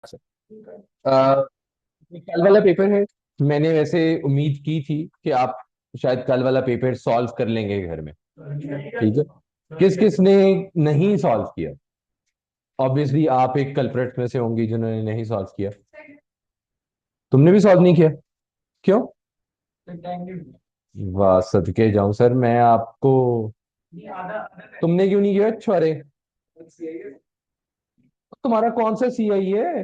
अ, ये कल वाला पेपर है। मैंने वैसे उम्मीद की थी कि आप शायद कल वाला पेपर सॉल्व कर लेंगे घर में। ठीक है। किस किस ने नहीं सॉल्व किया? ऑब्वियसली आप एक कल्प्रिट में से होंगी जिन्होंने नहीं सॉल्व किया। तुमने भी सॉल्व नहीं किया? क्यों? वाह, सदके जाऊं सर मैं आपको। तुमने क्यों नहीं किया छोरे? तुम्हारा कौन सा सीआई है?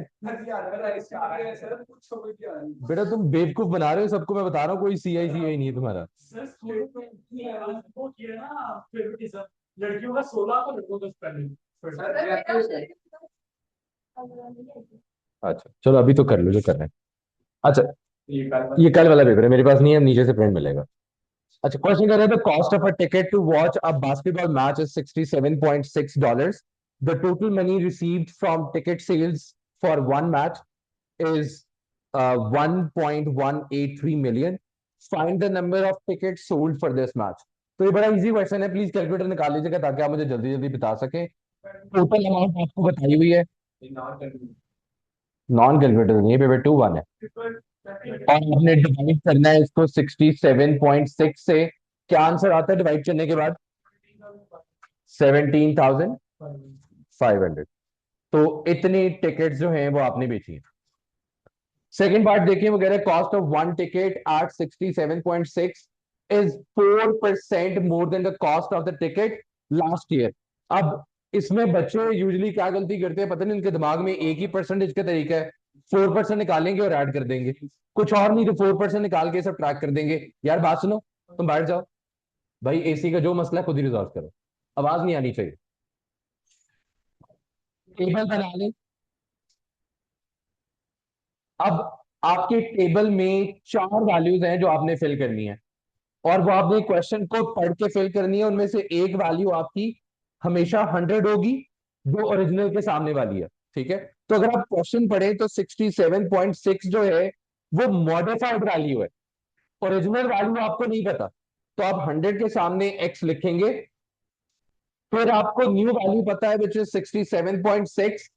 बेटा तुम बेवकूफ बना रहे हो सबको। मैं बता रहा हूँ कोई सीआई नहीं है तुम्हारा। लड़कियों का 16 को लड़कों का पहले। अच्छा चलो अभी तो कर लो जो करना है। अच्छा, ये कल वाला पेपर है, मेरे पास नहीं है, नीचे से प्रिंट मिलेगा। अच्छा, क्वेश्चन कर रहे थे cost of a ticket to watch a basketball match is $67.6. The total money received from ticket sales for one match is 1.183 million. Find the number of tickets sold for this match. तो ये बड़ा easy question है, please calculator निकाल लीजिएगा ताकि आप मुझे जल्दी जल्दी बता सके। टोटल अमाउंट आपको बताई हुई है। नॉन कैलकुलेटर नहीं है, पेपर 2-1 है। और आपने डिवाइड करना है इसको 67.6 से। क्या आंसर आता है डिवाइड करने के बाद? 17,500। तो इतनी टिकट जो हैं वो आपने बेची है। सेकेंड पार्ट देखिए, वो कह रहे हैं cost of one ticket at 67.6 is 4% more than the cost of the ticket last year. अब इसमें बच्चे यूजुअली क्या गलती करते हैं पता नहीं, उनके दिमाग में एक ही परसेंटेज का तरीका है। 4% निकालेंगे और ऐड कर देंगे, कुछ और नहीं तो 4% निकाल के सब ट्रैक कर देंगे। यार बात सुनो, तुम बैठ जाओ। भाई एसी का जो मसला है खुद ही रिजॉल्व करो, आवाज नहीं आनी चाहिए। टेबल बना ले। अब आपके टेबल में चार वैल्यूज हैं जो आपने फिल करनी है, और वो आपने क्वेश्चन को पढ़ के फिल करनी है। उनमें से एक वैल्यू आपकी हमेशा 100 होगी, जो ओरिजिनल के सामने वाली है। ठीक है। तो अगर आप क्वेश्चन पढ़ें तो 67.6 जो है वो मॉडिफाइड वैल्यू है, ओरिजिनल वैल्यू आपको नहीं पता। तो आप 100 के सामने एक्स लिखेंगे। फिर आपको न्यू वैल्यू पता है विच इज 67.6।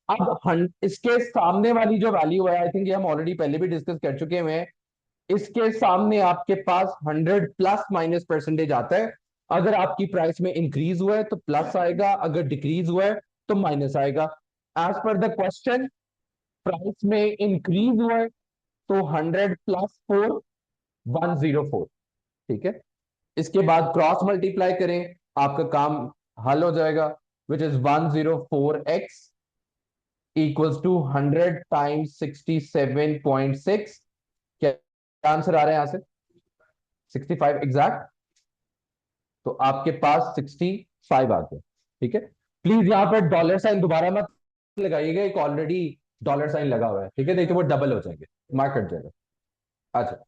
अब इसके सामने वाली जो वैल्यू है, आई थिंक ये हम ऑलरेडी पहले भी डिस्कस कर चुके हैं। इसके सामने आपके पास 100 प्लस माइनस परसेंटेज आता है। अगर आपकी प्राइस में इंक्रीज हुआ है तो प्लस आएगा, अगर डिक्रीज हुआ है तो माइनस आएगा। As per the question, price में इंक्रीज हुआ है तो 100 + 4 104। ठीक है। इसके बाद क्रॉस मल्टीप्लाई करें, आपका काम हल हो जाएगा। Which is 104x equals to 100 × 67.6। क्या आंसर आ रहा है यहां से? 65 एग्जैक्ट। तो आपके पास 65 आ गया। ठीक है। प्लीज यहाँ पर डॉलर साइन दोबारा मत लगाइएगा, एक ऑलरेडी डॉलर साइन लगा हुआ है। ठीक है, नहीं तो वो डबल हो जाएंगे, मार्क कट जाएगा। अच्छा,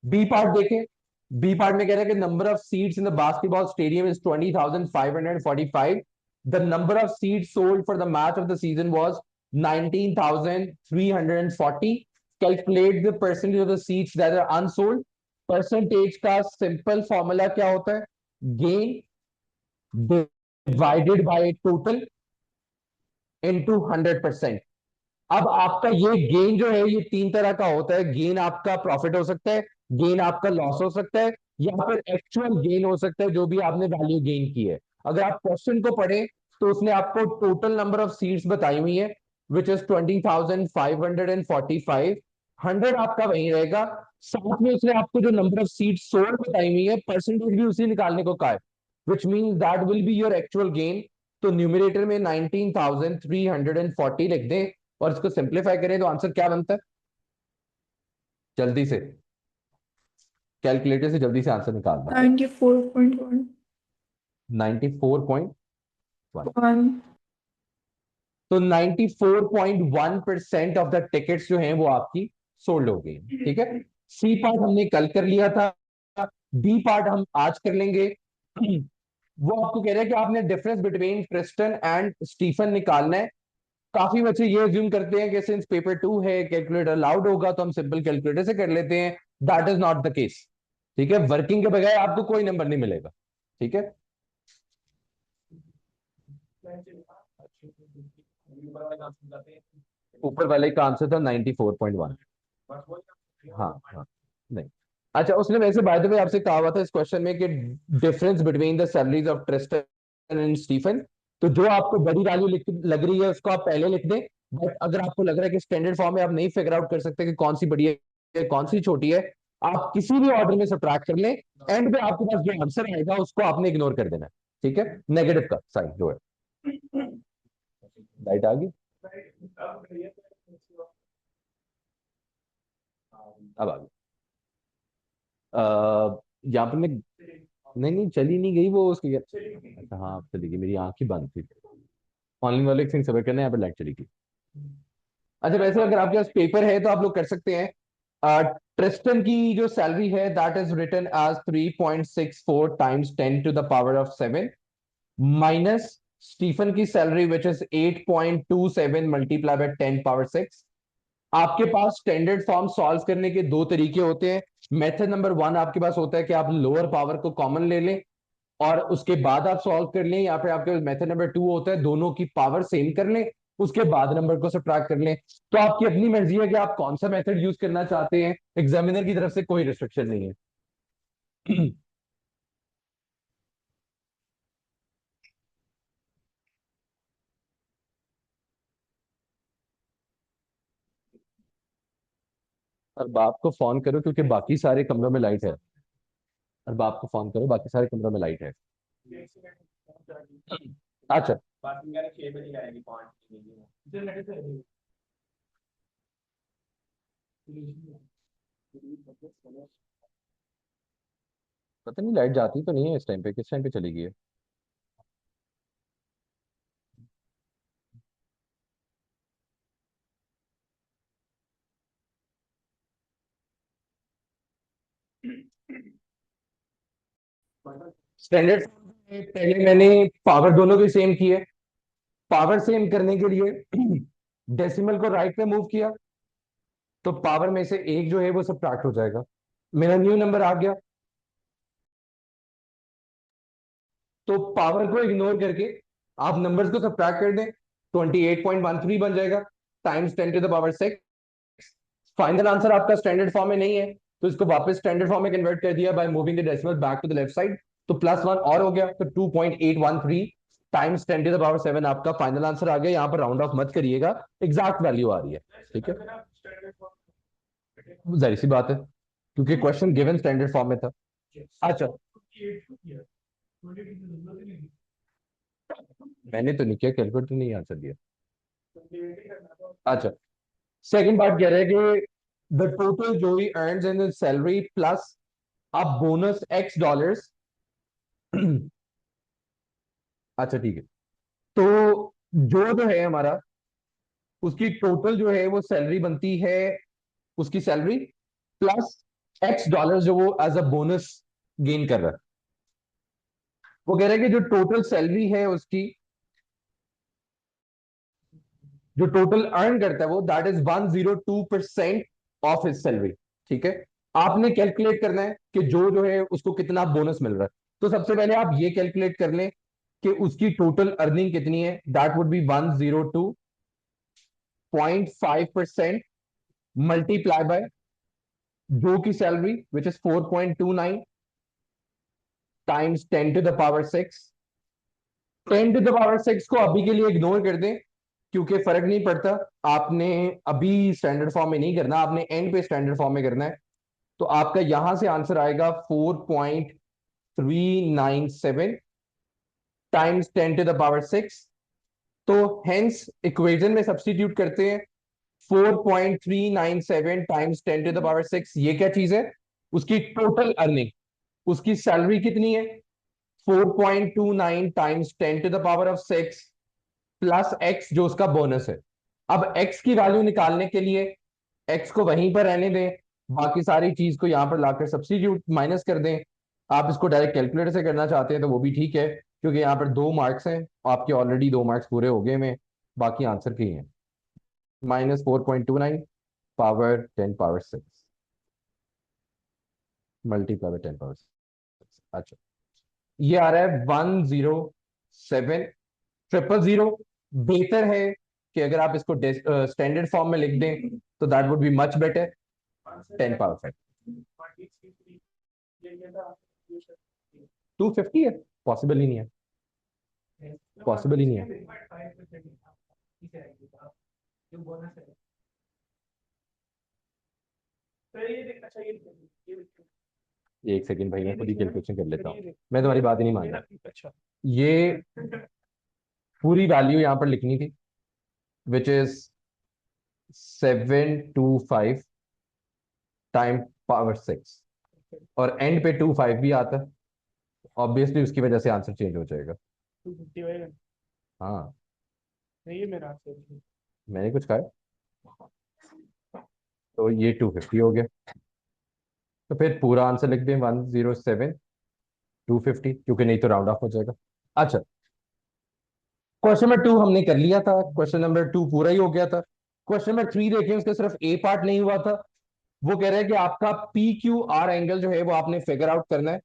बी पार्ट देखें। बी पार्ट में कह रहा है कि number of seats in the basketball stadium is 20,545। The number of seats sold for the match of the season was 19,340। Calculate the percentage of the seats that are unsold. Percentage का simple formula क्या होता है? Gain divided by total into 100%। अब आपका ये gain जो है ये तीन तरह का होता है। गेन आपका प्रॉफिट हो सकता है, गेन आपका लॉस हो सकता है, या फिर एक्चुअल गेन हो सकता है जो भी आपने वैल्यू गेन की है। अगर आप क्वेश्चन को पढ़ें तो उसने आपको टोटल नंबर ऑफ सीट्स बताई हुई है विच इज 20,545। 100 आपका वही रहेगा। साथ में उसने आपको जो नंबर ऑफ सीट सोल्ड बताई हुई है परसेंटेज भी उसी निकालने को कहा है, which means that will be your actual gain. तो न्यूमिनेटर में 19,340 लिख दें और इसको सिंप्लीफाई करें तो आंसर क्या बनता है? जल्दी से कैलकुलेटर से जल्दी से आंसर निकालना। 94.1। 94.1। तो 94.1% ऑफ द टिकट्स जो हैं वो आपकी सोल्ड हो गई। ठीक है। सी पार्ट हमने कल कर लिया था, डी पार्ट हम आज कर लेंगे। वो आपको कह रहा है कि आपने difference between Kristen and Stephen निकालना है। काफी बच्चे ये अज्यूम करते हैं कि सिंस पेपर 2 है कैलकुलेटर अलाउड होगा तो हम सिंपल कैलकुलेटर से कर लेते हैं। That is not the case. ठीक है, वर्किंग के बगैर आपको कोई नंबर नहीं मिलेगा। ठीक है। ऊपर वाले का आंसर था 94.1। हाँ हाँ। नहीं। अच्छा, उसने वैसे बाय द वे आपसे कहा हुआ था इस क्वेश्चन में कि difference between the salaries of Tristan and Stephen. तो जो आपको बड़ी वैल्यू लग रही है उसको आप पहले लिख दें। बट अगर आपको लग रहा है कि स्टैंडर्ड फॉर्म में आप नहीं फिगर आउट कर सकते कि कौन सी बड़ी है कौन सी छोटी है, आप किसी भी ऑर्डर में सब्ट्रैक्ट कर लें। एंड पे आपके पास जो आंसर आएगा उसको आपने इग्नोर कर देना है। ठीक है, नेगेटिव का साइन जो है। राइट आ गई। अब आ गई। यहाँ पे मैं, नहीं नहीं चली नहीं गई वो उसकी। अच्छा हाँ अब चली गई, मेरी आंख ही बंद थी। ऑनलाइन वाले सिंह सबर करने यहाँ पे लाइट चली गई। अच्छा वैसे अगर आपके पास पेपर है तो आप लोग कर सकते हैं। ट्रिस्टन की जो सैलरी है that is written as 3.64 times 10 to the power of 7 minus Stephen की salary which is 8.27 multiply by 10 power 6। आपके पास स्टैंडर्ड फॉर्म सॉल्व करने के दो तरीके होते हैं। मेथड नंबर 1 आपके पास होता है कि आप लोअर पावर को कॉमन ले लें और उसके बाद आप सॉल्व कर लें, या फिर आपके मेथड नंबर 2 होता है दोनों की पावर सेम कर लें उसके बाद नंबर को सब्ट्रैक्ट कर लें। तो आपकी अपनी मर्जी है कि आप कौन सा मेथड यूज करना चाहते हैं, एग्जामिनर की तरफ से कोई रिस्ट्रिक्शन नहीं है। और बाप को फोन करो क्योंकि बाकी सारे कमरों में लाइट है। और बाप को फोन करो, बाकी सारे कमरों में लाइट है। अच्छा। पता नहीं लाइट जाती तो नहीं है इस टाइम पे, किस टाइम पे चली गई है। स्टैंडर्ड पहले मैंने पावर दोनों की सेम की है। पावर सेम करने के लिए डेसिमल को राइट पे मूव किया तो पावर में से एक जो है वो सब्ट्रैक्ट हो जाएगा। मेरा न्यू नंबर आ गया। तो पावर को इग्नोर करके आप नंबर्स को सब्ट्रैक्ट कर दें, 28.13 बन जाएगा times 10 to the power 6। Final answer आपका स्टैंडर्ड फॉर्म में नहीं है तो इसको वापस स्टैंडर्ड फॉर्म में कन्वर्ट कर दिया by moving the decimal back to the left side. तो +1 और हो गया, तो 2.813 टाइम्स 10 to the power 7 आपका फाइनल आंसर आ गया। यहाँ पर राउंड ऑफ मत करिएगा, एग्जैक्ट वैल्यू आ रही है। ठीक है, जाहिर सी बात है क्योंकि क्वेश्चन गिवन स्टैंडर्ड फॉर्म में था। अच्छा, मैंने तो नहीं किया, कैलकुलेटर नहीं आंसर दिया। अच्छा, सेकंड पार्ट कह रहा है कि द टोटल जो ही अर्न्स इन सैलरी प्लस अब बोनस $X। अच्छा ठीक है। तो जो है हमारा, उसकी टोटल जो है वो सैलरी बनती है, उसकी सैलरी प्लस $X जो वो एज अ बोनस गेन कर रहा है। वो कह रहा है कि जो टोटल सैलरी है उसकी, जो टोटल अर्न करता है वो that is 102% of his salary. ठीक है, आपने कैलकुलेट करना है कि जो है उसको कितना बोनस मिल रहा है। तो सबसे पहले आप ये कैलकुलेट कर लें कि उसकी टोटल अर्निंग कितनी है, that would be 102.5% multiply by जो की salary which is 4.29 times 10 to the power 6। 10 to the power 6 को अभी के लिए इग्नोर कर दें क्योंकि फर्क नहीं पड़ता। आपने अभी स्टैंडर्ड फॉर्म में नहीं करना, आपने एंड पे स्टैंडर्ड फॉर्म में करना है। तो आपका यहां से आंसर आएगा 4.397 टाइम्स 10 to the power 6। तो हेंस इक्वेशन में सब्स्टिट्यूट करते हैं। 4.397 टाइम्स 10 to the power 6 ये क्या चीज है, उसकी टोटल अर्निंग। उसकी सैलरी कितनी है, 4.29 times 10 to the power of 6 plus x जो उसका बोनस है। अब एक्स की वैल्यू निकालने के लिए एक्स को वहीं पर रहने दें, बाकी सारी चीज को यहां पर लाकर सब्स्टिट्यूट माइनस कर दें। आप इसको डायरेक्ट कैलकुलेटर से करना चाहते हैं तो वो भी ठीक है क्योंकि यहाँ पर 2 मार्क्स हैं, आपके ऑलरेडी 2 मार्क्स पूरे हो गए हैं, बाकी आंसर की हैं। -4.29 power 10 power 6 multiply by 10 power 6। अच्छा, ये आ रहा है 107,000। बेहतर है कि अगर आप इसको स्टैंडर्ड फॉर्म में लिख दें तो that would be much better. 10 power 5 250 है, पॉसिबल ही नहीं है, पॉसिबल ही नहीं है। एक सेकंड भाई, मैं खुद ही कैलकुलेशन कर लेता हूँ, मैं तुम्हारी बात ही नहीं मान रहा। ये पूरी वैल्यू यहाँ पर लिखनी थी विच इज 725 टाइम पावर 6 और एंड पे 25 भी आता है, ऑब्वियसली उसकी वजह से आंसर चेंज हो जाएगा। 250 होएगा। हाँ नहीं ये मेरा आंसर है। मैंने कुछ कहा है? तो ये 250 हो गया, तो फिर पूरा आंसर लिख दें 107 250, क्योंकि नहीं तो राउंड ऑफ हो जाएगा। अच्छा, क्वेश्चन नंबर 2 हमने कर लिया था, क्वेश्चन नंबर 2 पूरा ही हो गया था। क्वेश्चन नंबर 3 देखें, उसका सिर्फ ए पार्ट नहीं हुआ था। वो कह रहा है कि आपका पी क्यू आर एंगल जो है वो आपने फिगर आउट करना है।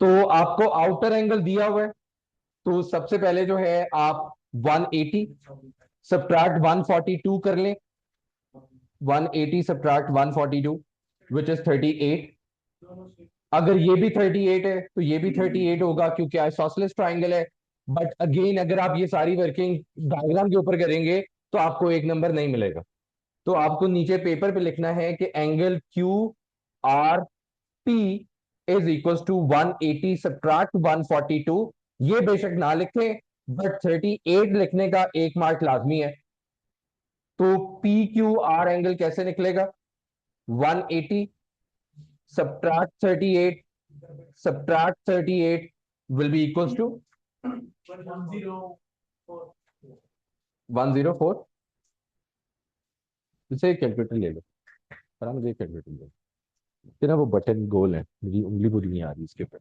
तो आपको आउटर एंगल दिया हुआ है, तो सबसे पहले जो है आप 180 सब्ट्रैक्ट 142 कर लें। 180 सब्ट्रैक्ट 142 विच इज 38। अगर ये भी 38 है तो ये भी 38 होगा, क्योंकि आइसोसेलेस ट्राइंगल है। बट अगेन अगर आप ये सारी वर्किंग डायग्राम के ऊपर करेंगे तो आपको एक नंबर नहीं मिलेगा। तो आपको नीचे पेपर पे लिखना है कि angle Q R P is equal to 180 subtract 142। ये बेशक ना लिखें, बट 38 लिखने का एक मार्क लाजमी है। तो पी क्यू आर एंगल कैसे निकलेगा? 180 subtract 38 subtract 38 will be equals to 104। इसे कैलकुलेटर ले लो, मुझे कैलकुलेटर ले लो, तेरा वो बटन गोल है, मेरी उंगली पूरी नहीं आ रही इसके ऊपर।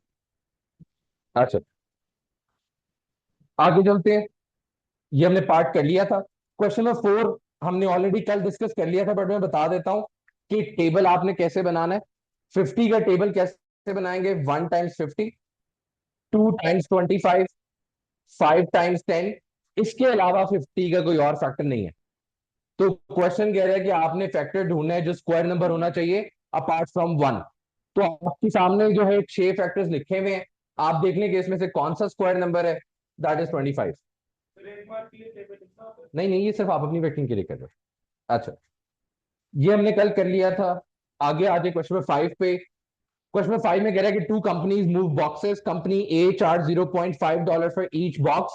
अच्छा आगे चलते हैं, ये हमने पार्ट कर लिया था। क्वेश्चन नंबर 4 हमने ऑलरेडी कल डिस्कस कर लिया था, बट मैं बता देता हूं कि टेबल आपने कैसे बनाना है। 50 का टेबल कैसे बनाएंगे? 1 टाइम्स 50, 2 टाइम्स 25, 5 टाइम्स 10। इसके अलावा 50 का कोई और फैक्टर नहीं है। तो क्वेश्चन कह रहा है कि आपने फैक्टर ढूंढना है जो स्क्वायर नंबर होना चाहिए अपार्ट फ्रॉम 1। तो आपके सामने जो है 6 फैक्टर्स लिखे हुए हैं, आप देख लें कि इसमें से कौन सा स्क्वायर नंबर है। That is 25। नहीं नहीं, ये सिर्फ आप अपनी वेटिंग के लिए कर रहे हो। अच्छा, ये हमने कल कर लिया था। आगे आगे क्वेश्चन नंबर 5 पे। क्वेश्चन नंबर 5 में कह रहा है कि 2 companies move boxes. Company A charge $0.5 for each box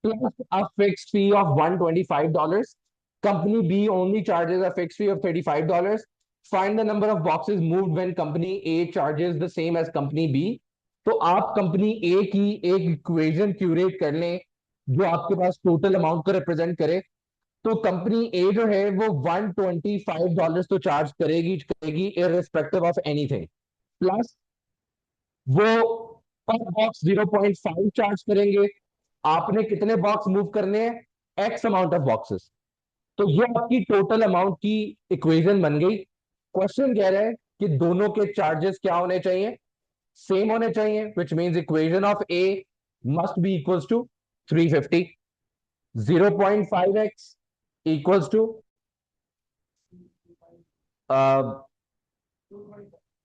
plus a fixed fee of $125। Company B only charges a fixed fee of $35। Find the number of boxes moved when company A charges the same as company B. तो आप company ए की एक equation curate कर लें जो आपके पास total amount को represent करे। तो कंपनी ए जो है वो $125 तो चार्ज करेगी करेगी इररिस्पेक्टिव ऑफ एनीथिंग, प्लस वो पर बॉक्स 0.5 चार्ज करेंगे। आपने कितने बॉक्स मूव करने हैं? X amount of boxes. तो ये आपकी टोटल अमाउंट की इक्वेशन बन गई। क्वेश्चन कह रहा है कि दोनों के चार्जेस क्या होने चाहिए? सेम होने चाहिए, which means equation of A must be equals to 350। 0.5x equals to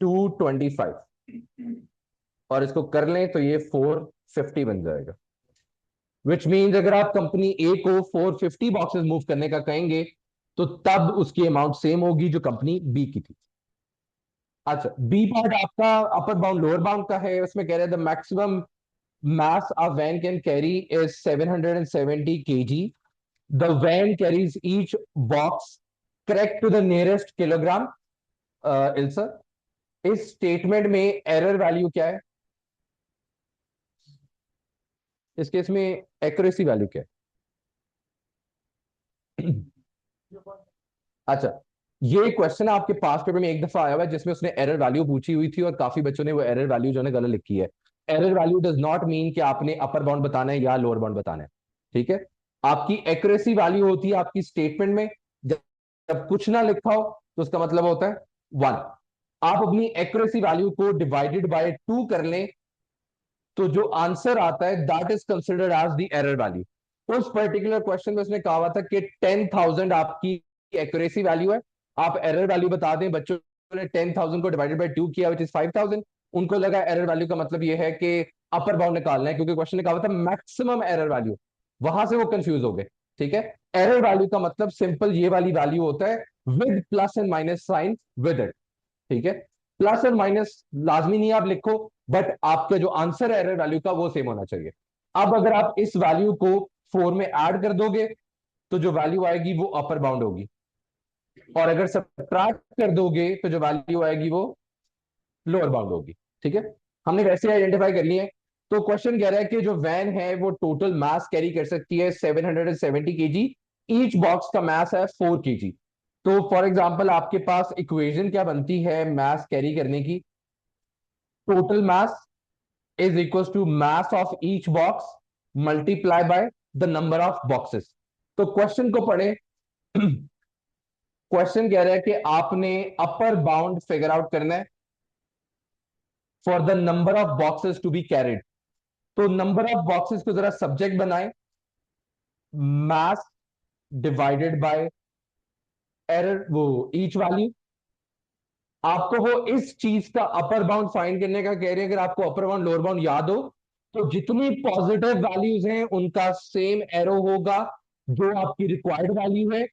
225, और इसको कर लें तो ये 450 बन जाएगा। विच मीन्स अगर आप कंपनी ए को 450 बॉक्सेस मूव करने का कहेंगे तो तब उसकी अमाउंट सेम होगी जो कंपनी बी की थी। अच्छा, बी पार्ट आपका अपर बाउंड लोअर बाउंड का है। उसमें कह रहे हैं the maximum mass a van can carry is 770 kg. The van carries each box correct to the nearest kilogram. इल्सर, इस स्टेटमेंट में एरर वैल्यू क्या है? इस केस में एक्यूरेसी वैल्यू क्या है? अच्छा, ये क्वेश्चन आपके पास पेपर में एक दफा आया हुआ है जिसमें उसने एरर वैल्यू पूछी हुई थी और काफी बच्चों ने वो एरर वैल्यू जो है गलत लिखी है। Error value does not mean कि आपने अपर बाउंड बताना है या लोअर बाउंड बताना है। ठीक है, आपकी एक्यूरेसी वैल्यू होती है आपकी स्टेटमेंट में। जब जब कुछ ना लिखा हो तो उसका मतलब होता है 1। आप अपनी एक्यूरेसी वैल्यू को डिवाइडेड बाय 2 कर लें तो जो आंसर आता है that is considered as the error value. उस पर्टिकुलर क्वेश्चन में उसने कहा हुआ था कि 10,000 आपकी एक्यूरेसी वैल्यू है, आप एरर वैल्यू बता दें। बच्चों ने 10,000 को डिवाइडेड बाय 2 किया, विच इज 5,000। उनको लगा एरर वैल्यू का मतलब ये है कि अपर बाउंड निकालना है, क्योंकि क्वेश्चन ने कहा हुआ था मैक्सिमम एरर वैल्यू। वहां से वो कंफ्यूज हो गए। ठीक है, एरर वैल्यू का मतलब सिंपल ये वाली वैल्यू होता है with plus and minus sign with it. ठीक है, प्लस और माइनस लाजमी नहीं आप लिखो, बट आपका जो आंसर है एरर वैल्यू का वो सेम होना चाहिए। अब अगर आप इस वैल्यू को 4 में ऐड कर दोगे तो जो वैल्यू आएगी वो अपर बाउंड होगी, और अगर सब्ट्रैक्ट कर दोगे तो जो वैल्यू आएगी वो लोअर बाउंड होगी। ठीक है, हमने वैसे आइडेंटिफाई कर लिए हैं। तो क्वेश्चन कह रहा है कि जो वैन है वो टोटल मास कैरी कर सकती है 770 केजी, ईच बॉक्स का मास है 4 केजी। तो फॉर एग्जांपल आपके पास इक्वेशन क्या बनती है मास कैरी करने की? Total mass is equals to mass of each box multiply by the number of boxes। तो क्वेश्चन को पढ़े। क्वेश्चन कह रहा है कि आपने अपर बाउंड फिगर आउट करना है for the number of boxes to be carried. तो नंबर ऑफ बॉक्सेस को जरा सब्जेक्ट बनाए, मास डिवाइडेड बाय एरर वो ईच वैल्यू। आपको वो इस चीज का अपर बाउंड फाइंड करने का कह रहे हैं। अगर आपको अपर बाउंड लोअर बाउंड याद हो तो जितनी पॉजिटिव वैल्यूज हैं उनका सेम एरो होगा जो आपकी रिक्वायर्ड वैल्यू है।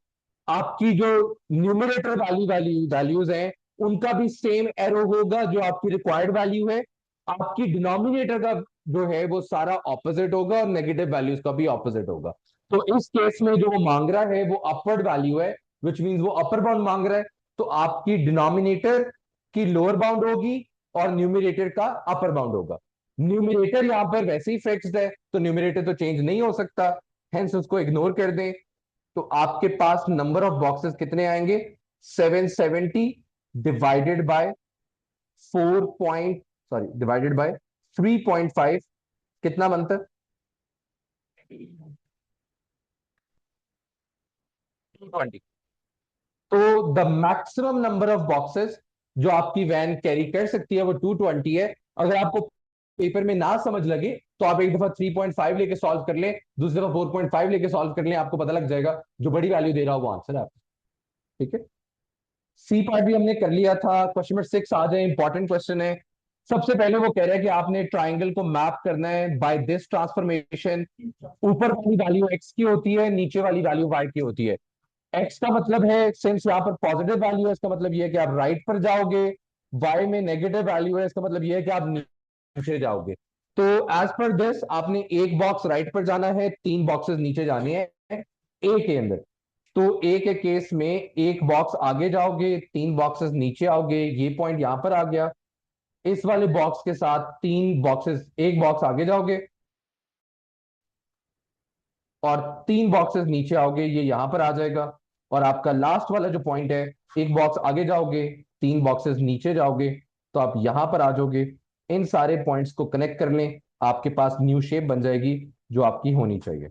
आपकी जो न्यूमरेटर वैल्यूज हैं उनका भी सेम एरो होगा जो आपकी रिक्वायर्ड वैल्यू है। आपकी डिनोमिनेटर का जो है वो सारा ऑपोजिट होगा और नेगेटिव वैल्यूज का भी ऑपोजिट होगा। तो इस केस में जो वो मांग रहा है वो अपवर्ड वैल्यू है, विच मीन्स वो अपर बाउंड मांग रहा है। तो आपकी डिनोमिनेटर की लोअर बाउंड होगी और न्यूमिनेटर का अपर बाउंड होगा। न्यूमिनेटर यहां पर वैसे ही फिक्स्ड है तो न्यूमिनेटर तो चेंज नहीं हो सकता, हेंस उसको इग्नोर कर दें। तो आपके पास नंबर ऑफ बॉक्सेस कितने आएंगे? 770 divided by 4 point sorry divided by 3.5 कितना बनता है? 220। तो the maximum number of boxes जो आपकी वैन कैरी कर सकती है वो 220 है। अगर आपको पेपर में ना समझ लगे तो आप एक दफा 3.5 लेके सॉल्व कर लें, दूसरी दफा 4.5 लेके सॉल्व कर लें, आपको पता लग जाएगा जो बड़ी वैल्यू दे रहा हो वो आंसर है आपका। ठीक है, सी पार्ट भी हमने कर लिया था। क्वेश्चन नंबर 6 आ जाए, इंपॉर्टेंट क्वेश्चन है। सबसे पहले वो कह रहा है कि आपने ट्राइंगल को मैप करना है बाय दिस ट्रांसफॉर्मेशन। ऊपर वाली वैल्यू एक्स की होती है, नीचे वाली वैल्यू वाई की होती है। एक्स का मतलब है, सिंस यहाँ पर पॉजिटिव वैल्यू है, इसका मतलब ये है कि आप राइट पर जाओगे। वाई में नेगेटिव वैल्यू है, इसका मतलब ये है कि आप नीचे जाओगे। तो एज पर दिस आपने एक बॉक्स राइट पर जाना है, 3 बॉक्सेस नीचे जाने हैं ए के अंदर। तो ए के केस में एक बॉक्स आगे जाओगे, 3 बॉक्सेस नीचे आओगे, ये पॉइंट यहां पर आ गया। इस वाले बॉक्स के साथ 3 बॉक्सेस, एक बॉक्स आगे जाओगे और 3 बॉक्सेस नीचे आओगे, ये यहां पर आ जाएगा। और आपका लास्ट वाला जो पॉइंट है, एक बॉक्स आगे जाओगे, 3 बॉक्सेस नीचे जाओगे, तो आप यहां पर आ जाओगे। इन सारे पॉइंट्स को कनेक्ट कर लें, आपके पास न्यू शेप बन जाएगी जो आपकी होनी चाहिए।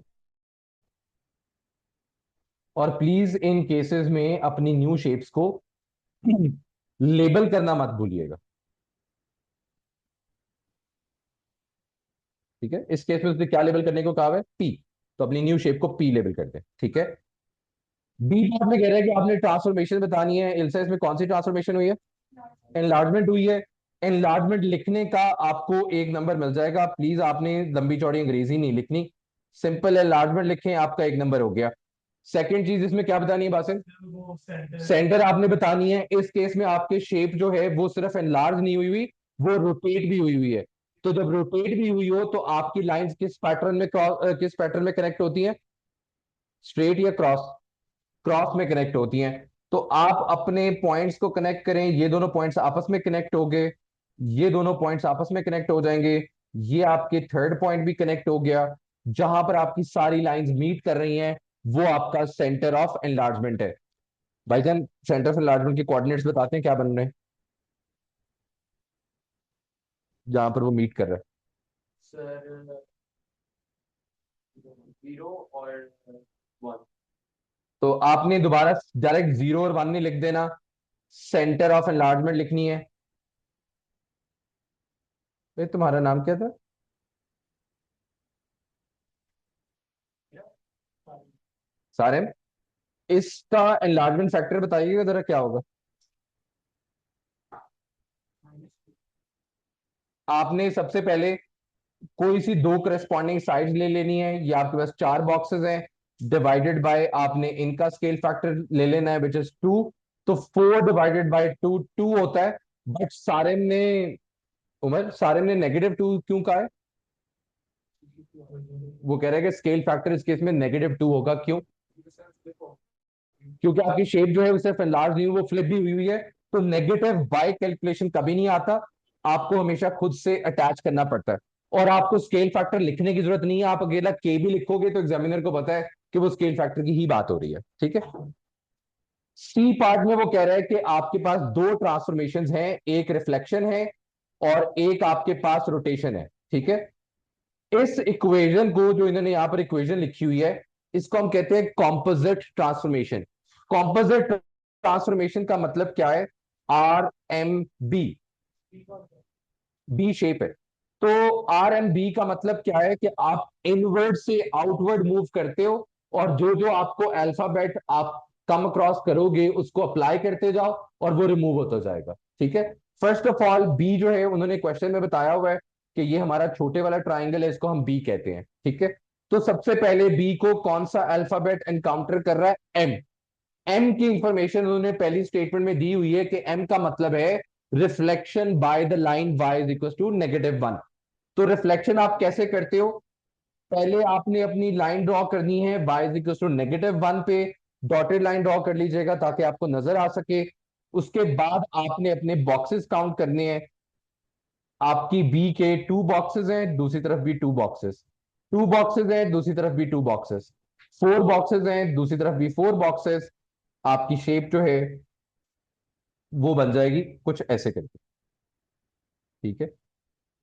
और प्लीज इन केसेस में अपनी न्यू शेप्स को लेबल करना मत भूलिएगा। ठीक है, इस केस में उसने क्या लेबल करने को कहा है? पी। तो अपनी न्यू शेप को पी लेबल करते हैं। ठीक है, बी पार्ट में कह रहा है कि आपने ट्रांसफॉर्मेशन बतानी है। इल्सा इसमें कौन सी ट्रांसफॉर्मेशन हुई है? एनलार्जमेंट हुई है। एनलार्जमेंट लिखने का आपको एक नंबर मिल जाएगा। प्लीज आपने लंबी चौड़ी अंग्रेजी नहीं लिखनी, सिंपल एनलार्जमेंट लिखें, आपका एक नंबर हो गया। सेकंड चीज इसमें क्या बतानी है बासिल? सेंटर आपने बतानी है। इस केस में आपके शेप जो है वो सिर्फ एनलार्ज नहीं हुई हुई, वो रोटेट भी हुई हुई है। तो जब रोटेट भी हुई हो तो आपकी लाइंस किस पैटर्न में किस पैटर्न में कनेक्ट होती हैं? स्ट्रेट या क्रॉस? क्रॉस में कनेक्ट होती हैं। तो आप अपने पॉइंट्स को कनेक्ट करें, ये दोनों पॉइंट्स आपस में कनेक्ट हो गए, ये दोनों पॉइंट्स आपस में कनेक्ट हो जाएंगे। ये आपके थर्ड पॉइंट भी कनेक्ट हो गया। जहां पर आपकी सारी लाइंस मीट कर रही हैं वो आपका सेंटर ऑफ एनलार्जमेंट है। भाईजान सेंटर ऑफ एनलार्जमेंट के कोऑर्डिनेट्स बताते हैं क्या बन रहे हैं जहां पर वो मीट कर रहा है? सर 0 और 1। तो आपने दोबारा डायरेक्ट 0 और 1 नहीं लिख देना, सेंटर ऑफ एनलार्जमेंट लिखनी है। तुम्हारा नाम क्या था? सारे इसका एनलार्जमेंट फैक्टर बताइएगा जरा क्या होगा। आपने सबसे पहले कोई सी दो करस्पॉन्डिंग साइड्स ले लेनी है, या आपके पास चार बॉक्सेस हैं, डिवाइडेड बाय आपने इनका स्केल फैक्टर ले लेना है विच इज 2। तो 4 डिवाइडेड बाय 2 2 होता है। बट सारे ने, उमर सारे ने -2 क्यों कहा है? वो कह रहे हैं कि स्केल फैक्टर इस केस में -2 होगा, क्यों? क्योंकि आपकी शेप जो है वो सिर्फ एनलार्ज नहीं हुई, वो फ्लिप भी हुई हुई है। तो नेगेटिव बाय कैलकुलेशन कभी नहीं आता, आपको हमेशा खुद से अटैच करना पड़ता है। और आपको स्केल फैक्टर लिखने की जरूरत नहीं है, आप अकेला के भी लिखोगे तो एग्जामिनर को पता है कि वो स्केल फैक्टर की ही बात हो रही है। ठीक है। सी पार्ट में वो कह रहा है कि आपके पास दो ट्रांसफॉर्मेशंस हैं, एक रिफ्लेक्शन है और एक आपके पास रोटेशन है। ठीक है। इस इक्वेशन को, जो इन्होंने यहां पर इक्वेशन लिखी हुई है, इसको हम कहते हैं कॉम्पोजिट ट्रांसफॉर्मेशन। कॉम्पोजिट ट्रांसफॉर्मेशन का मतलब क्या है? RMB, बी शेप है। तो RMB का मतलब क्या है कि आप इनवर्ड से आउटवर्ड मूव करते हो, और जो जो आपको अल्फाबेट आप कम अक्रॉस करोगे उसको अप्लाई करते जाओ और वो रिमूव होता जाएगा। ठीक है। फर्स्ट ऑफ ऑल बी जो है, उन्होंने क्वेश्चन में बताया हुआ है कि ये हमारा छोटे वाला ट्राइंगल है, इसको हम बी कहते हैं। ठीक है। तो सबसे पहले बी को कौन सा अल्फाबेट एनकाउंटर कर रहा है? एम। एम की इंफॉर्मेशन उन्होंने पहली स्टेटमेंट में दी हुई है कि एम का मतलब है reflection by the line y is equal to -1। तो रिफ्लेक्शन आप कैसे करते हो? पहले आपने अपनी लाइन ड्रॉ करनी है y इज इक्वल टू -1 पे, डॉटेड लाइन ड्रॉ कर लीजिएगा ताकि आपको नजर आ सके। उसके बाद आपने अपने बॉक्सेस काउंट करने हैं। आपकी बी के 2 बॉक्सेस हैं, दूसरी तरफ भी 2 बॉक्सेस, 2 बॉक्सेस हैं, दूसरी तरफ भी 2 बॉक्सेस, 4 बॉक्सेस हैं, दूसरी तरफ भी 4 बॉक्सेस। आपकी शेप जो है वो बन जाएगी कुछ ऐसे करके। ठीक है।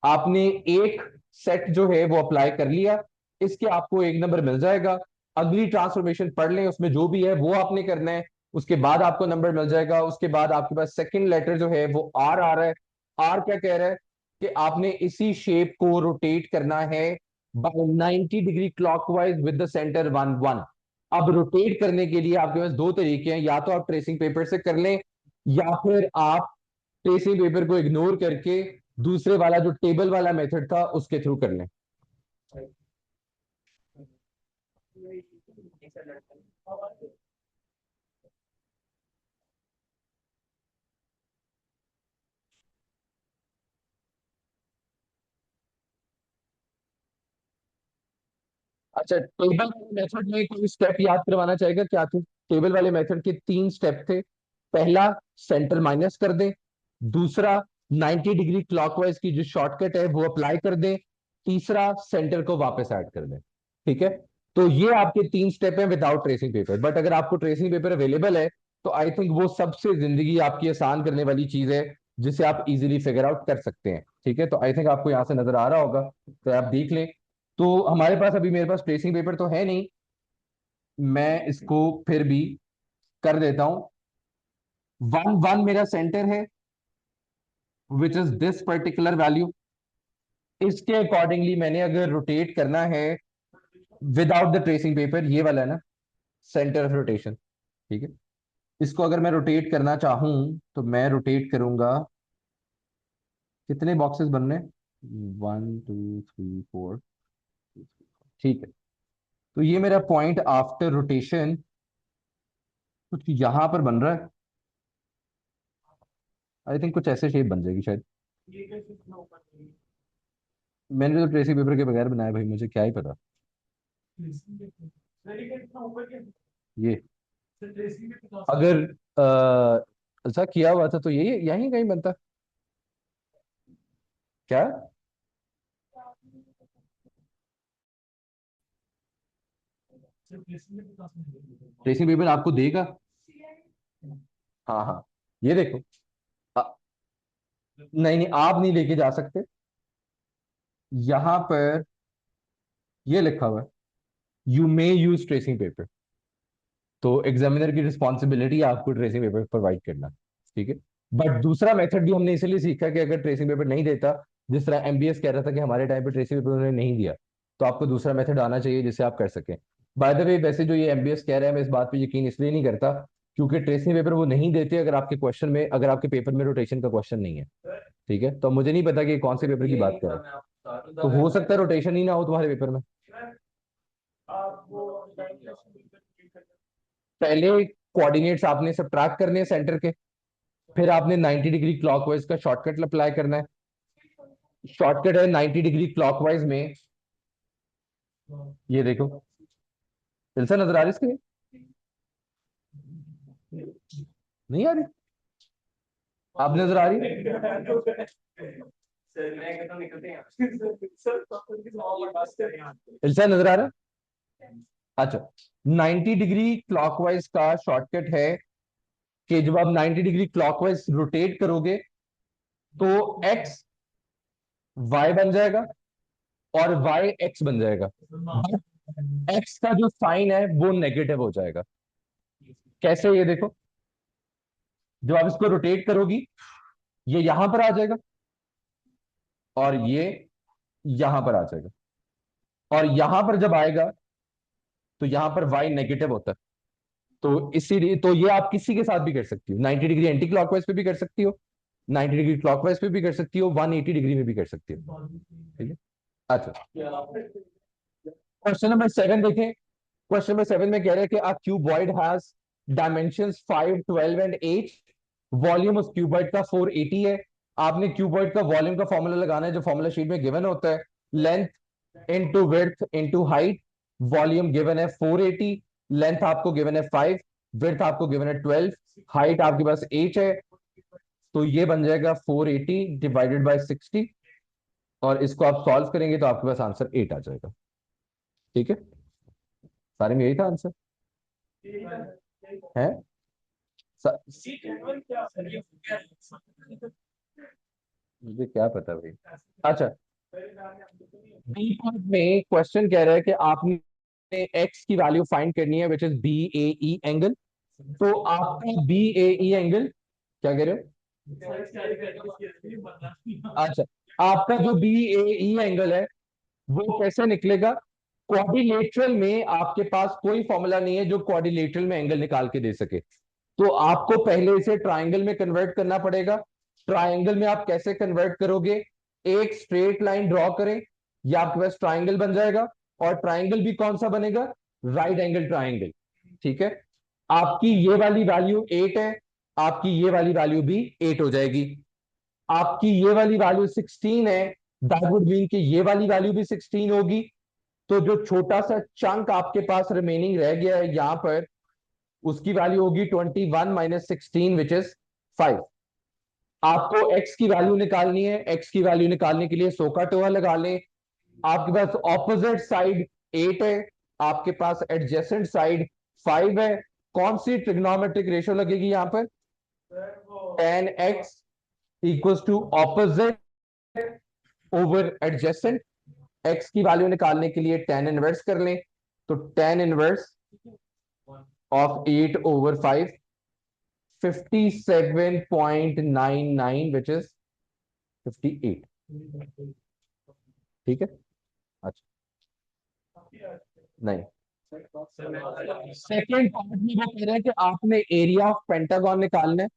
आपने एक सेट जो है वो अप्लाई कर लिया, इसके आपको एक नंबर मिल जाएगा। अगली ट्रांसफॉर्मेशन पढ़ लें, उसमें जो भी है वो आपने करना है, उसके बाद आपको नंबर मिल जाएगा। उसके बाद आपके पास सेकंड लेटर जो है वो आर आ रहा है। आर क्या कह रहा है कि आपने इसी शेप को रोटेट करना है by 90 degree clockwise with the centre 1 1। अब रोटेट करने के लिए आपके पास दो तरीके हैं, या तो आप ट्रेसिंग पेपर से कर लें, या फिर आप ट्रेसिंग पेपर को इग्नोर करके दूसरे वाला जो टेबल वाला मेथड था उसके थ्रू कर लें। अच्छा, टेबल वाले मेथड में कोई स्टेप याद करवाना चाहेगा क्या थी? टेबल वाले मेथड के 3 स्टेप थे। पहला, सेंटर माइनस कर दें। दूसरा, 90 डिग्री क्लॉकवाइज की जो शॉर्टकट है वो अप्लाई कर दें। तीसरा, सेंटर को वापस ऐड कर दें। ठीक है। तो ये आपके 3 स्टेप हैं विदाउट ट्रेसिंग पेपर। बट अगर आपको ट्रेसिंग पेपर अवेलेबल है तो आई थिंक वो सबसे जिंदगी आपकी आसान करने वाली चीज है, जिसे आप इजीली फिगर आउट कर सकते हैं। ठीक है। तो आई थिंक आपको यहां से नजर आ रहा होगा, तो आप देख लें। तो हमारे पास अभी, मेरे पास ट्रेसिंग पेपर तो है नहीं, मैं इसको फिर भी कर देता हूं। 1 1 मेरा सेंटर है which is this particular value. इसके अकॉर्डिंगली मैंने अगर रोटेट करना है विदाउट द ट्रेसिंग पेपर, ये वाला है ना सेंटर ऑफ रोटेशन। ठीक है। इसको अगर मैं रोटेट करना चाहूं तो मैं रोटेट करूंगा, कितने बॉक्सेस बनने? 1 2 3 4। ठीक है। तो ये मेरा पॉइंट आफ्टर रोटेशन कुछ यहां पर बन रहा है। आई थिंक कुछ ऐसे शेप बन जाएगी शायद। मैंने तो ट्रेसी पेपर के बगैर बनाया भाई, मुझे क्या ही पता। ये अगर ऐसा किया हुआ था तो ये यहीं कहीं बनता। क्या? ट्रेसिंग पेपर आपको देगा? हाँ हाँ, ये देखो। नहीं नहीं, आप नहीं लेके जा सकते। यहां पर ये लिखा हुआ है, you may use tracing paper. तो एग्जामिनर की रिस्पॉन्सिबिलिटी है आपको ट्रेसिंग पेपर प्रोवाइड करना। ठीक है। बट दूसरा मेथड भी हमने इसलिए सीखा कि अगर ट्रेसिंग पेपर नहीं देता, जिस तरह MBS कह रहा था कि हमारे टाइम पे ट्रेसिंग पेपर उन्होंने नहीं दिया, तो आपको दूसरा मेथड आना चाहिए जिससे आप कर सकें। बाय द वे, वैसे जो ये एमबीएस कह रहा है मैं इस बात पे यकीन इसलिए नहीं करता क्योंकि ट्रेसिंग पेपर वो नहीं देते अगर आपके क्वेश्चन में, अगर आपके पेपर में रोटेशन का क्वेश्चन नहीं है। ठीक है, तो मुझे नहीं पता कि कौन से पेपर की बात कर रहे हैं, तो हो सकता है रोटेशन ही ना हो तुम्हारे पेपर में। पहले कोऑर्डिनेट्स आपने सबट्रैक्ट करने हैं सेंटर के, फिर आपने 90 डिग्री क्लॉकवाइज का शॉर्टकट अप्लाई करना है। शॉर्टकट है 90 डिग्री क्लॉकवाइज में, ये देखो जलसा नजर आ रही इसके, नहीं आ रही, आप नजर आ रही, जलसा नजर आ रहा है। अच्छा, 90 डिग्री क्लॉकवाइज का शॉर्टकट है कि जब आप 90 डिग्री क्लॉकवाइज रोटेट करोगे तो एक्स वाई बन जाएगा और वाई एक्स बन जाएगा। एक्स का जो साइन है वो नेगेटिव हो जाएगा। कैसे, ये देखो, जब आप इसको रोटेट करोगी ये यहां पर आ जाएगा और ये यहां पर आ जाएगा, और यहां पर जब आएगा तो यहां पर वाई नेगेटिव होता है। तो इसीलिए तो ये आप किसी के साथ भी कर सकती हो, 90 डिग्री एंटी क्लॉकवाइज पे भी कर सकती हो, 90 डिग्री क्लॉकवाइज पे भी कर सकती हो, 180 डिग्री में भी कर सकती हो। ठीक है। अच्छा, क्वेश्चन नंबर 7 देखें। क्वेश्चन नंबर 7 में कह रहे हैं कि a cuboid has dimensions 5, 12 and 8। Volume उस क्यूबॉइड का 480 है। आपने क्यूबॉइड का वॉल्यूम का फॉर्मूला लगाना है जो फॉर्मूला शीट में गिवन होता है, length into width into height. Volume given है 480, लेंथ आपको गिवन है 5, विड्थ आपको गिवन है 12, हाइट आपके पास 8 है। तो ये बन जाएगा 480 डिवाइडेड बाय 60, और इसको आप सॉल्व करेंगे तो आपके पास आंसर 8 आ जाएगा। ठीक है, सारे में यही था आंसर है। मुझे क्या पता भाई। अच्छा, बी पार्ट में क्वेश्चन कह रहा है कि आपने एक्स की वैल्यू फाइंड करनी है which is B A E angle. तो आपका बी ए ई एंगल, क्या कह रहे हो? अच्छा, आपका जो बी ए ई एंगल है वो कैसे निकलेगा? क्वाड्रिलेटरल में आपके पास कोई फॉर्मूला नहीं है जो क्वाड्रिलेटरल में एंगल निकाल के दे सके, तो आपको पहले इसे ट्राइंगल में कन्वर्ट करना पड़ेगा। ट्राइंगल में आप कैसे कन्वर्ट करोगे? एक स्ट्रेट लाइन ड्रॉ करें, या आपके पास ट्राइंगल बन जाएगा, और ट्राइंगल भी कौन सा बनेगा? Right angle triangle. ठीक है, आपकी ये वाली वैल्यू 8 है, आपकी ये वाली वैल्यू भी 8 हो जाएगी। आपकी ये वाली वैल्यू 16 है, दैट वुड मीन कि ये वाली वैल्यू भी 16 होगी। तो जो छोटा सा चंक आपके पास रिमेनिंग रह गया है यहां पर, उसकी वैल्यू होगी 21 माइनस 16 विच इज 5। आपको x की वैल्यू निकालनी है, x की वैल्यू निकालने के लिए सौ का टोहा लगा लें। आपके पास ऑपोजिट साइड 8 है, आपके पास एडजेसेंट साइड 5 है। कौन सी ट्रिग्नोमेट्रिक रेशियो लगेगी यहां पर? tan x equals to opposite over adjacent. x की वैल्यू निकालने के लिए tan इनवर्स कर लें, तो tan inverse of 8 over 5, 57.99 which is 58। ठीक है। अच्छा, नहीं, सेकेंड पार्ट में वो कह रहे हैं कि आपने एरिया ऑफ पेंटागन निकालना है।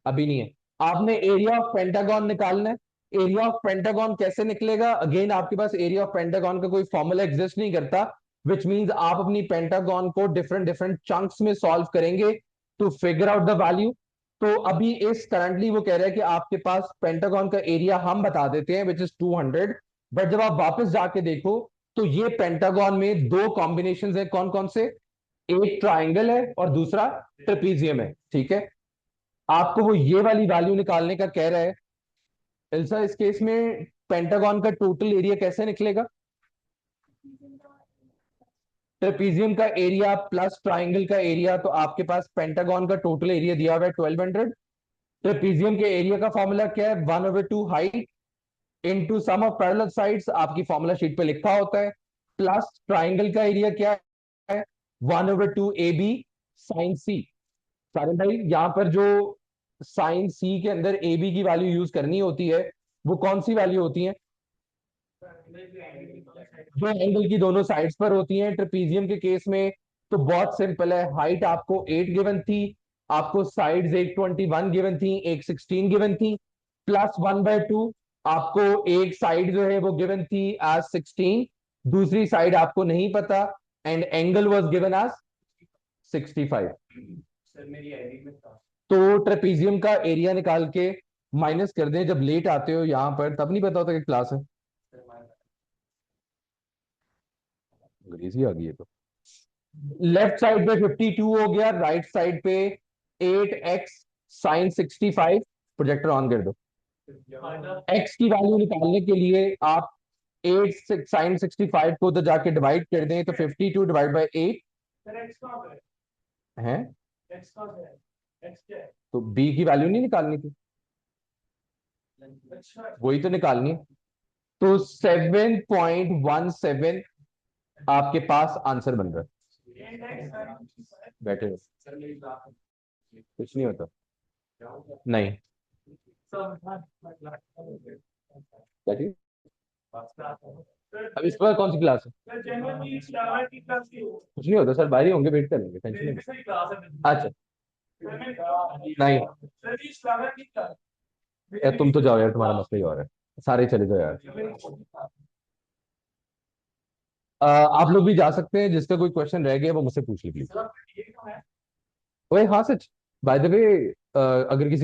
अभी नहीं है, आपने एरिया ऑफ पेंटागन निकालना है। एरिया ऑफ पेंटागन कैसे निकलेगा? अगेन आपके पास एरिया ऑफ पेंटागन का कोई फॉर्मूला एग्जिस्ट नहीं करता, विच मींस आप अपनी पेंटागन को डिफरेंट डिफरेंट चंक्स में सॉल्व करेंगे to figure out the value. तो अभी इस करंटली वो कह रहे हैं कि आपके पास पेंटागन का एरिया हम बता देते हैं विच इज 200, बट जब आप वापस जाके देखो तो ये पेंटागन में दो कॉम्बिनेशन है, कौन कौन से? एक ट्राइंगल है और दूसरा ट्रेपीजियम है। ठीक है, आपको वो ये वाली वैल्यू निकालने का कह रहा है। एल्सा, इस केस में पेंटागन का टोटल एरिया कैसे निकलेगा? ट्रेपीजियम का एरिया प्लस ट्राइंगल का एरिया, तो आपके पास पेंटागन का टोटल एरिया दिया हुआ है 1200। ट्रेपीजियम के एरिया का फॉर्मूला क्या है? 1/2 height into sum of parallel sides, आपकी फॉर्मूला शीट पे लिखा होता है। प्लस ट्राइंगल का एरिया क्या है? 1/2 ए बी साइन सी। सारे भाई, यहां पर जो साइन सी के अंदर ए बी की वैल्यू यूज करनी होती है वो कौन सी वैल्यू होती है? जो एंगल की दोनों साइड्स पर होती हैं। ट्रेपीजियम के केस में तो बहुत सिंपल है, हाइट आपको 8 गिवन थी, आपको साइड्स एक 21 गिवन थी, एक 16 गिवन थी, +1/2 आपको एक साइड जो है वो गिवन थी एज 16, दूसरी साइड आपको नहीं पता, and angle was given as 65। Sir मेरी आईडी में था। तो ट्रेपीजियम का एरिया निकाल के माइनस कर दें, जब लेट आते हो यहाँ पर तब नहीं पता होता कि क्लास है। सर अंग्रेजी आ गई है तो। लेफ्ट साइड पे 52 हो गया, राइट साइड पे 8x साइन 65। प्रोजेक्टर ऑन कर दो। x की वैल्यू निकालने के लिए आप 8 साइन 65 को तो जाके डिवाइड कर दें, तो 52 डिवाइड बाई 8 है, तो b की वैल्यू नहीं निकालनी थी, वही तो निकालनी है। तो 7.17 आपके पास आंसर बन रहा है। बैठे रहो, सर मेरी क्लास कुछ नहीं होता। नहीं, बैठिए। अब इस पर कौन सी क्लास है? कुछ नहीं होता सर, बाहर ही होंगे, वेट कर लेंगे, टेंशन नहीं। अच्छा, नहीं यार तुम तो जाओ यार, तुम्हारा मसला ही और है, सारे चले जाओ यार। आप लोग भी जा सकते हैं, जिसका कोई क्वेश्चन रह गया वो मुझसे पूछ लीजिए। ओए हाँ सच, बाय द वे, अगर किसी